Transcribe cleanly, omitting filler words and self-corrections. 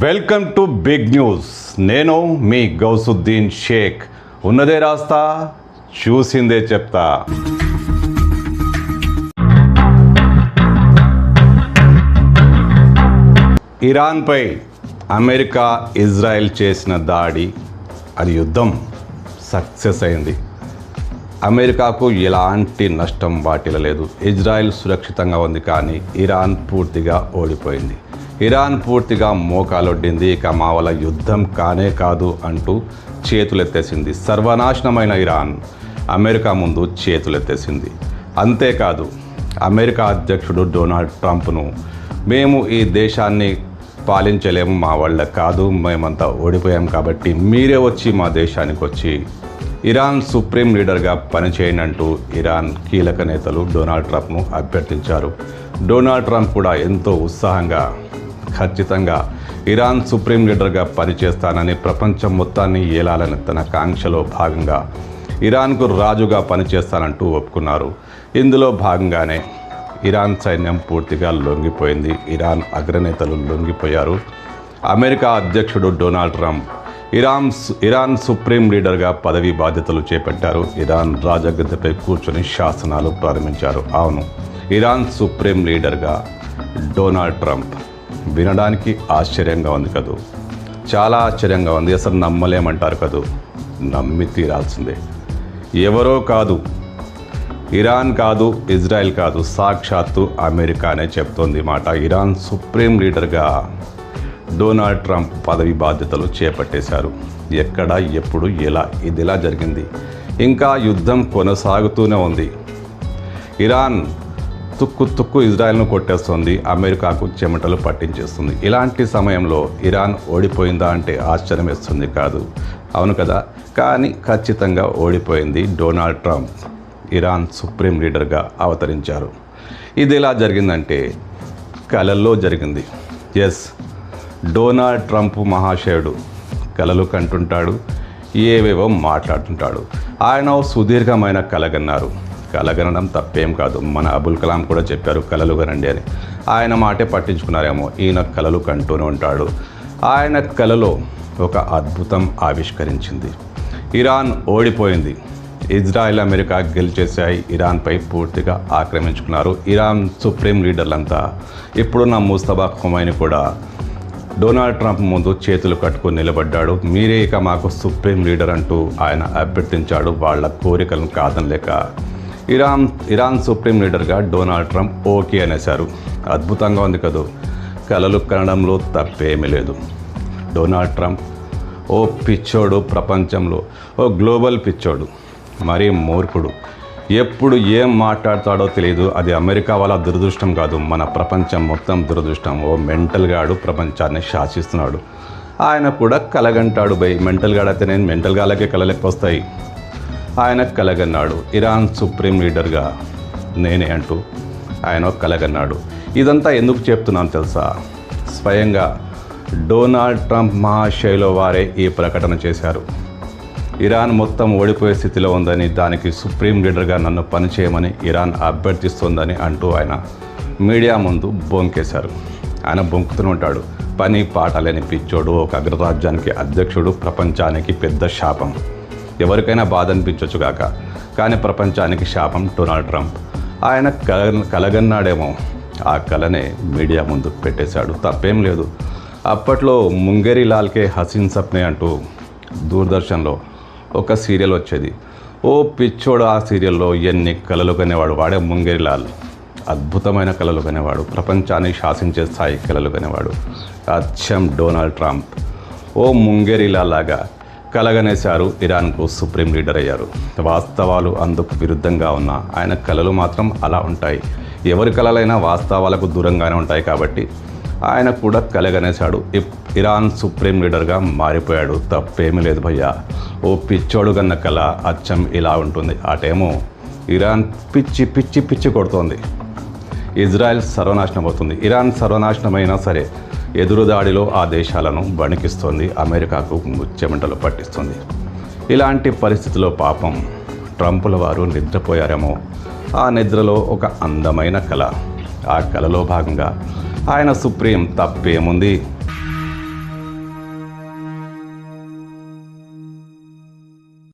Welcome to big news. నేను మీ గౌసుద్దీన్ షేక్. ఉన్నదే రాస్తా, చూసిందే చెప్తా. ఇరాన్పై అమెరికా ఇజ్రాయెల్ చేసిన దాడి, అది యుద్ధం సక్సెస్ అయింది. అమెరికాకు ఎలాంటి నష్టం వాటిల్లలేదు. ఇజ్రాయెల్ సురక్షితంగా ఉంది, కానీ ఇరాన్ పూర్తిగా ఓడిపోయింది. ఇరాన్ పూర్తిగా మోకాలొడ్డింది. ఇక మా వల్ల యుద్ధం కానే కాదు అంటూ చేతులెత్తేసింది. సర్వనాశనమైన ఇరాన్ అమెరికా ముందు చేతులెత్తేసింది. అంతేకాదు, అమెరికా అధ్యక్షుడు డొనాల్డ్ ట్రంప్ను మేము ఈ దేశాన్ని పాలించలేము, మా వాళ్ళ కాదు, మేమంతా ఓడిపోయాం, కాబట్టి మీరే వచ్చి మా దేశానికి వచ్చి ఇరాన్ సుప్రీం లీడర్గా పనిచేయండి అంటూ ఇరాన్ కీలక నేతలు డొనాల్డ్ ట్రంప్ను అభ్యర్థించారు. డొనాల్డ్ ట్రంప్ కూడా ఎంతో ఉత్సాహంగా, ఖచ్చితంగా ఇరాన్ సుప్రీం లీడర్గా పనిచేస్తానని, ప్రపంచం మొత్తాన్ని ఏలాలని తన కాంక్షలో భాగంగా ఇరాన్కు రాజుగా పనిచేస్తానంటూ ఒప్పుకున్నారు. ఇందులో భాగంగానే ఇరాన్ సైన్యం పూర్తిగా లొంగిపోయింది. ఇరాన్ అగ్రనేతలు లొంగిపోయారు. అమెరికా అధ్యక్షుడు డొనాల్డ్ ట్రంప్ ఇరాన్ సుప్రీం లీడర్గా పదవీ బాధ్యతలు చేపట్టారు. ఇరాన్ రాజగద్దెపై కూర్చొని శాసనాలు ప్రారంభించారు. అవును, ఇరాన్ సుప్రీం లీడర్గా డొనాల్డ్ ట్రంప్. వినడానికి ఆశ్చర్యంగా ఉంది కదూ, చాలా ఆశ్చర్యంగా ఉంది. అసలు నమ్మలేమంటారు కదూ, నమ్మి తీరాల్సిందే. ఎవరో కాదు, ఇరాన్ కాదు, ఇజ్రాయెల్ కాదు, సాక్షాత్తు అమెరికానే చెప్తోంది మాట. ఇరాన్ సుప్రీం లీడర్గా డొనాల్డ్ ట్రంప్ పదవి బాధ్యతలు చేపట్టేశారు. ఎక్కడ, ఎప్పుడు, ఎలా, ఇది ఎలా జరిగింది? ఇంకా యుద్ధం కొనసాగుతూనే ఉంది. ఇరాన్ తుక్కు ఇజ్రాయెల్ను కొట్టేస్తుంది, అమెరికాకు చెమటలు పట్టించేస్తుంది. ఇలాంటి సమయంలో ఇరాన్ ఓడిపోయిందా అంటే ఆశ్చర్యం వేస్తుంది కాదు, అవును కదా? కానీ ఖచ్చితంగా ఓడిపోయింది. డొనాల్డ్ ట్రంప్ ఇరాన్ సుప్రీం లీడర్గా అవతరించారు. ఇది ఎలా జరిగిందంటే కలల్లో జరిగింది. ఎస్, డొనాల్డ్ ట్రంప్ మహాశయుడు కలలు కంటుంటాడు, ఏవేవో మాట్లాడుతుంటాడు. ఆయన సుదీర్ఘమైన కలగన్నారు. కలగనడం తప్పేం కాదు. మన అబుల్ కలాం కూడా చెప్పారు కలలు కనండి అని. ఆయన మాటే పట్టించుకున్నారేమో. ఈయన కలలు కంటూనే ఉంటాడు. ఆయన కలలో ఒక అద్భుతం ఆవిష్కరించింది. ఇరాన్ ఓడిపోయింది. ఇజ్రాయెల్, అమెరికా గెలిచేశాయి. ఇరాన్పై పూర్తిగా ఆక్రమించుకున్నారు. ఇరాన్ సుప్రీం లీడర్లంతా, ఇప్పుడున్న ముస్తఫా ఖొమైనీ కూడా డొనాల్డ్ ట్రంప్ ముందు చేతులు కట్టుకొని నిలబడ్డాడు. మీరే ఇక మాకు సుప్రీం లీడర్ అంటూ ఆయన అభ్యర్థించాడు. వాళ్ళ కోరికలను కాదనలేక ఇరాన్ సుప్రీం లీడర్గా డొనాల్డ్ ట్రంప్ ఓకే అనేశారు. అద్భుతంగా ఉంది కదూ. కలలు కనడంలో తప్పేమీ లేదు. డొనాల్డ్ ట్రంప్ ఓ పిచ్చోడు, ప్రపంచంలో ఓ గ్లోబల్ పిచ్చోడు, మరీ మూర్ఖుడు. ఎప్పుడు ఏం మాట్లాడతాడో తెలియదు. అది అమెరికా వాళ్ళ దురదృష్టం కాదు, మన ప్రపంచం మొత్తం దురదృష్టం. ఓ మెంటల్ గాడు ప్రపంచాన్ని శాసిస్తున్నాడు. ఆయన కూడా కలగంటాడు. మెంటల్ గాడు అయితే నేను మెంటల్ గాలకే కలలెక్క వస్తాయి. ఆయన కలగన్నాడు, ఇరాన్ సుప్రీం లీడర్గా నేనే అంటూ ఆయన కలగన్నాడు. ఇదంతా ఎందుకు చెప్తున్నాను తెలుసా? స్వయంగా డొనాల్డ్ ట్రంప్ మహాశైలో వారే ఈ ప్రకటన చేశారు. ఇరాన్ మొత్తం ఓడిపోయే స్థితిలో ఉందని, దానికి సుప్రీం లీడర్గా నన్ను పనిచేయమని ఇరాన్ అభ్యర్థిస్తోందని అంటూ ఆయన మీడియా ముందు బొంకేశారు. ఆయన బొంకుతూనే ఉంటాడు. పని పాట లేని పిచ్చోడు, ఒక అగ్రరాజ్యానికి అధ్యక్షుడు, ప్రపంచానికి పెద్ద శాపం. ఎవరికైనా బాధ అనిపించవచ్చు కాక, కానీ ప్రపంచానికి శాపం డొనాల్డ్ ట్రంప్. ఆయన కలగన్నాడేమో, ఆ కలనే మీడియా ముందు పెట్టేశాడు. తప్పేం లేదు. అప్పట్లో ముంగేరి లాల్కే హసీన్ సప్నే అంటూ దూరదర్శన్లో ఒక సీరియల్ వచ్చేది. ఓ పిచ్చోడు ఆ సీరియల్లో ఎన్ని కలలు కనేవాడు. వాడే ముంగేరి లాల్. అద్భుతమైన కలలు కనేవాడు, ప్రపంచాన్ని శాసించే స్థాయి కలలు కనేవాడు. అచ్చం డొనాల్డ్ ట్రంప్ ఓ ముంగేరి లాల్ లాగా కలగనేశారు. ఇరాన్కు సుప్రీం లీడర్ అయ్యారు. వాస్తవాలు అందుకు విరుద్ధంగా ఉన్న ఆయన కలలు మాత్రం అలా ఉంటాయి. ఎవరి కలలైనా వాస్తవాలకు దూరంగానే ఉంటాయి. కాబట్టి ఆయన కూడా కలగనేశాడు. ఇరాన్ సుప్రీం లీడర్గా మారిపోయాడు. తప్పేమీ లేదు భయ్యా. ఓ పిచ్చోడు కన్న కళ అచ్చం ఇలా ఉంటుంది. అటేమో ఇరాన్ పిచ్చి పిచ్చి పిచ్చి కొడుతోంది. ఇజ్రాయెల్ సర్వనాశనం అవుతుంది. ఇరాన్ సర్వనాశనమైనా సరే ఎదురుదాడిలో ఆ దేశాలను వణికిస్తోంది. అమెరికాకు చెమటలు పట్టిస్తుంది. ఇలాంటి పరిస్థితిలో పాపం ట్రంపుల వారు నిద్రపోయారేమో. ఆ నిద్రలో ఒక అందమైన కళ. ఆ కళలో భాగంగా ఆయన సుప్రీం తప్పేముంది,